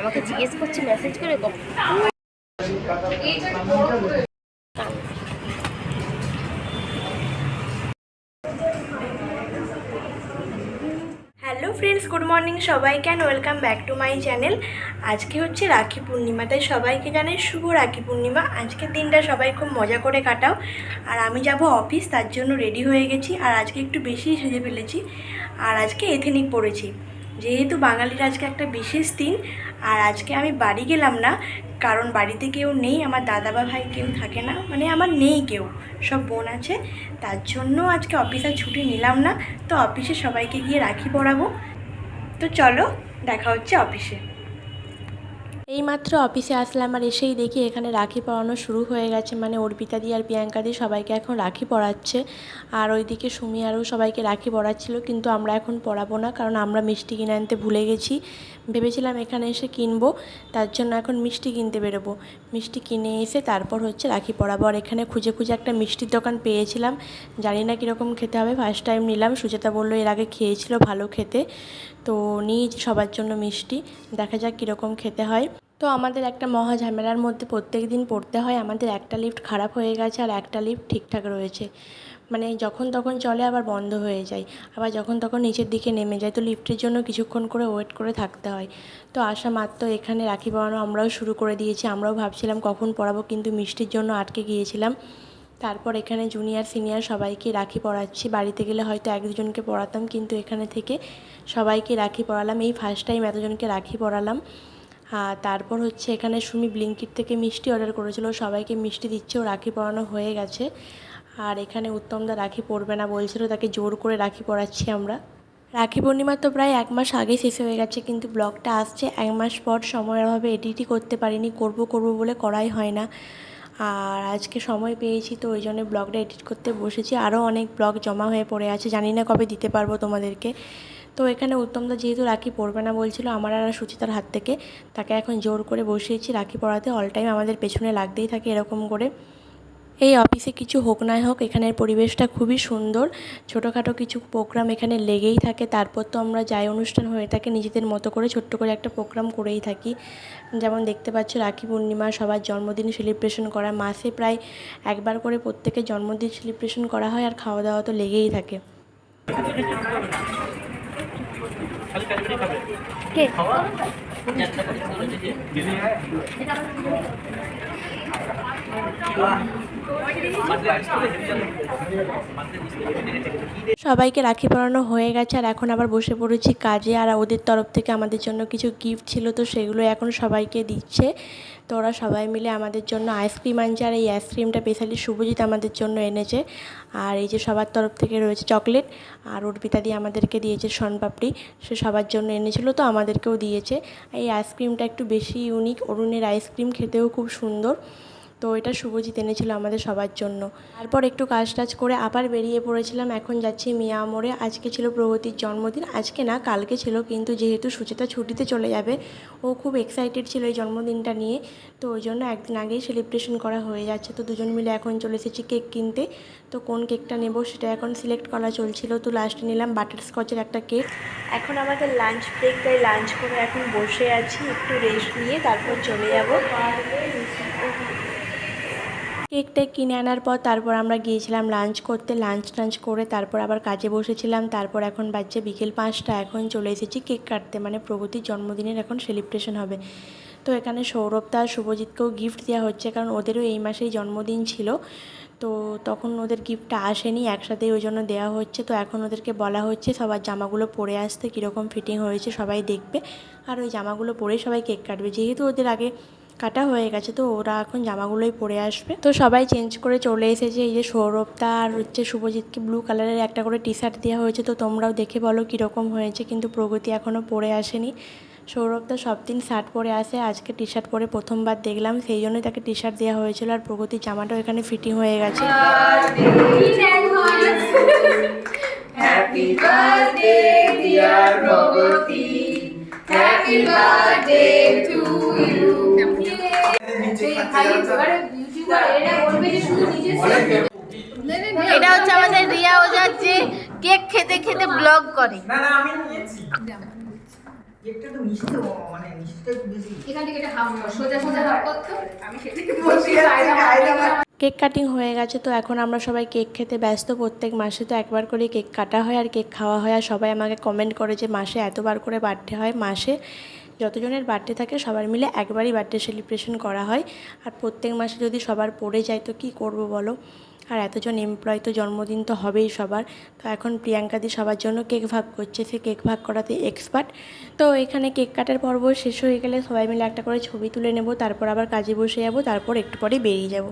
আমাকে জিজ্ঞেস করছে মেসেজ করে হ্যালো ফ্রেন্ডস, গুড মর্নিং সবাইকে and welcome back to my channel. আজকে হচ্ছে রাখি পূর্ণিমা, তাই সবাইকে জানাই শুভ রাখি পূর্ণিমা। আজকের দিনটা সবাই খুব মজা করে কাটাও। আর আমি যাব অফিস, তার জন্য রেডি হয়ে গেছি। আর আজকে একটু বেশি সেজে ফেলেছি, আর আজকে এথেনিক পরেছি, যেহেতু বাঙালির আজকে একটা বিশেষ দিন। আর আজকে আমি বাড়ি গেলাম না, কারণ বাড়িতে কেউ নেই, আমার দাদা বা ভাই কেউ থাকে না, মানে আমার নেই কেউ, সব বোন আছে। তার জন্য আজকে অফিসের ছুটি নিলাম না। তো অফিসে সবাইকে গিয়ে রাখি পরাবো। তো চলো, দেখা হচ্ছে অফিসে। এইমাত্র অফিসে আসলাম, আর এসেই দেখি এখানে রাখি পরানো শুরু হয়ে গেছে, মানে অর্পিতা দি আর প্রিয়াঙ্কা দি সবাইকে এখন রাখি পরাচ্ছে। আর ওইদিকে সুমি আরও সবাইকে রাখি পরাচ্ছিল, কিন্তু আমরা এখন পরাবো না, কারণ আমরা মিষ্টি কিনে আনতে ভুলে গেছি। ভেবেছিলাম এখানে এসে কিনবো, তার জন্য এখন মিষ্টি কিনতে বেরোবো। মিষ্টি কিনে এসে তারপর হচ্ছে রাখি পরাবো। আর এখানে খুঁজে খুঁজে একটা মিষ্টির দোকান পেয়েছিলাম, জানি না কীরকম খেতে হবে, ফার্স্ট টাইম নিলাম। সুচেতা বললো এর আগে খেয়েছিল, ভালো খেতে। তো নিয়েছি সবার জন্য মিষ্টি, দেখা যাক কীরকম খেতে হয়। তো আমাদের একটা মহা ঝামেলার মধ্যে প্রত্যেক দিন পড়তে হয়। আমাদের একটা লিফট খারাপ হয়ে গেছে, আর একটা লিফট ঠিকঠাক রয়েছে, মানে যখন তখন চলে আবার বন্ধ হয়ে যায়, আবার যখন তখন নিচের দিকে নেমে যায়। তো লিফটের জন্য কিছুক্ষণ করে ওয়েট করে থাকতে হয়। তো আসা মাত্র এখানে রাখি পরানো আমরাও শুরু করে দিয়েছি। আমরাও ভাবছিলাম কখন পরাবো, কিন্তু মিষ্টির জন্য আটকে গিয়েছিলাম। তারপর এখানে জুনিয়র সিনিয়র সবাইকে রাখি পরাচ্ছি। বাড়িতে গেলে হয়তো এক দুজনকে পরাতাম, কিন্তু এখানে থেকে সবাইকে রাখি পরালাম। এই ফার্স্ট টাইম এতজনকে রাখি পরালাম। তারপর হচ্ছে এখানে সুমি ব্লিঙ্কিট থেকে মিষ্টি অর্ডার করেছিল, সবাইকে মিষ্টি দিচ্ছে, ও রাখি পরানো হয়ে গেছে। আর এখানে উত্তমদা রাখি পরবে না বলছিল, তাকে জোর করে রাখি পরাচ্ছি আমরা। রাখি পূর্ণিমা তো প্রায় এক মাস আগে শেষ হয়ে গেছে, কিন্তু ব্লগটা আসছে এক মাস পর। সময়ের অভাবে এডিটই করতে পারিনি, করব বলে করাই হয় না। আর আজকে সময় পেয়েছি, তো ওই জন্য ব্লগটা এডিট করতে বসেছি। আরও অনেক ব্লগ জমা হয়ে পড়ে আছে, জানি না কবে দিতে পারবো তোমাদেরকে। তো এখানে উত্তমদা যেহেতু রাখি পরবে না বলছিল আমার আর সুচিতার হাত থেকে, তাকে এখন জোর করে বসিয়েছি রাখি পরাতে। অল টাইম আমাদের পেছনে লাগতেই থাকে এরকম করে। এই অফিসে কিছু হোক না হোক, এখানের পরিবেশটা খুবই সুন্দর। ছোটোখাটো কিছু প্রোগ্রাম এখানে লেগেই থাকে। তারপর তো আমরা যাই, অনুষ্ঠান হয়ে থাকে, নিজেদের মতো করে ছোট্ট করে একটা প্রোগ্রাম করেই থাকি। যেমন দেখতে পাচ্ছ রাখি পূর্ণিমা, সবার জন্মদিন সেলিব্রেশন করা, মাসে প্রায় একবার করে প্রত্যেকের জন্মদিন সেলিব্রেশন করা হয়। আর খাওয়া দাওয়া তো লেগেই থাকে। সবাইকে রাখি পরানো হয়ে গেছে, আর এখন আবার বসে পড়েছি কাজে। আর ওদের তরফ থেকে আমাদের জন্য কিছু গিফট ছিল, তো সেগুলো এখন সবাইকে দিচ্ছে। তো ওরা সবাই মিলে আমাদের জন্য আইসক্রিম আনছে, আর এই আইসক্রিমটা স্পেশালি শুভজিৎ আমাদের জন্য এনেছে। আর এই যে সবার তরফ থেকে রয়েছে চকলেট, আর অর্পিতা দিয়ে আমাদেরকে দিয়েছে শনপাপড়ি, সে সবার জন্য এনেছিল, তো আমাদেরকেও দিয়েছে। এই আইসক্রিমটা একটু বেশি ইউনিক, অরুণের আইসক্রিম, খেতেও খুব সুন্দর। তো এটা শুভজিৎ এনেছিল আমাদের সবার জন্য। তারপর একটু কাজ টাজ করে আবার বেরিয়ে পড়েছিলাম। এখন যাচ্ছি মিয়া মোড়ে। আজকে ছিল প্রগতির জন্মদিন, আজকে না কালকে ছিল, কিন্তু যেহেতু সুচেতা ছুটিতে চলে যাবে, ও খুব এক্সাইটেড ছিল এই জন্মদিনটা নিয়ে, তো ওই জন্য একদিন আগেই সেলিব্রেশন করা হয়ে যাচ্ছে। তো দুজন মিলে এখন চলে এসেছি কেক কিনতে। তো কোন কেকটা নেব সেটা এখন সিলেক্ট করা চলছিল। তো লাস্টে নিলাম বাটারস্কচের একটা কেক। এখন আমাদের লাঞ্চ ব্রেক, তাই লাঞ্চ করে এখন বসে আছি, একটু রেস্ট নিয়ে তারপর চলে যাব। কেকটা কিনে আনার পর তারপর আমরা গিয়েছিলাম লাঞ্চ করতে। লাঞ্চ করে তারপর আবার কাজে বসেছিলাম। তারপর এখন বাজছে বিকেল 5টা, এখন চলে এসেছি কেক কাটতে, মানে প্রগতির জন্মদিনের এখন সেলিব্রেশন হবে। তো এখানে সৌরভদা আর শুভজিৎকেও গিফট দেওয়া হচ্ছে, কারণ ওদেরও এই মাসেই জন্মদিন ছিল। তো তখন ওদের গিফটটা আসেনি, একসাথেই ওই জন্য দেওয়া হচ্ছে। তো এখন ওদেরকে বলা হচ্ছে সবার জামাগুলো পরে আসতে, কীরকম ফিটিং হয়েছে সবাই দেখবে, আর ওই জামাগুলো পরেই সবাই কেক কাটবে। যেহেতু ওদের আগে কাটা হয়ে গেছে, তো ওরা এখন জামাগুলোই পরে আসবে। তো সবাই চেঞ্জ করে চলে এসেছে। এই যে সৌরভদা আর হচ্ছে শুভজিৎকে ব্লু কালারের একটা করে টি শার্ট দেওয়া হয়েছে, তো তোমরাও দেখে বলো কীরকম হয়েছে। কিন্তু প্রগতি এখনও পরে আসেনি। সৌরভদা সব দিন শার্ট পরে আসে, আজকে টি শার্ট পরে প্রথমবার দেখলাম, সেই জন্যই তাকে টি শার্ট দেওয়া হয়েছিল। আর প্রগতির জামাটাও এখানে ফিটিং হয়ে গেছে। Happy birthday dear Pragati, happy birthday to you. এটা হচ্ছে আমাদের রিয়া ওঝা, যে কেক খেতে খেতে ব্লগ করে। না না আমি নিয়েছি। কেকটা তো মিষ্টি, মানে এখান থেকে এটা হাফ সোজা সোজা হাফ করতো আমি সেটাকে বসে আয়না কেক কাটিং হয়ে গেছে, তো এখন আমরা সবাই কেক খেতে ব্যস্ত। প্রত্যেক মাসে তো একবার করে কেক কাটা হয় আর কেক খাওয়া হয়। আর সবাই আমাকে কমেন্ট করে যে মাসে এতবার করে বার্থডে হয়। মাসে যতজনের বার্থডে থাকে সবার মিলে একবারই বার্থডে সেলিব্রেশন করা হয়। আর প্রত্যেক মাসে যদি সবার পড়ে যায় তো কী করব বলো। আর এতজন এমপ্লয় তো জন্মদিন তো হবেই সবার। তো এখন প্রিয়াঙ্কাদি সবার জন্য কেক ভাগ করছে, সে কেক ভাগ করাতে এক্সপার্ট। তো এখানে কেক কাটার পর্ব শেষ হয়ে গেলে সবাই মিলে একটা করে ছবি তুলে নেব, তারপর আবার কাজে বসে যাব, তারপর একটু পরে বেরিয়ে যাব।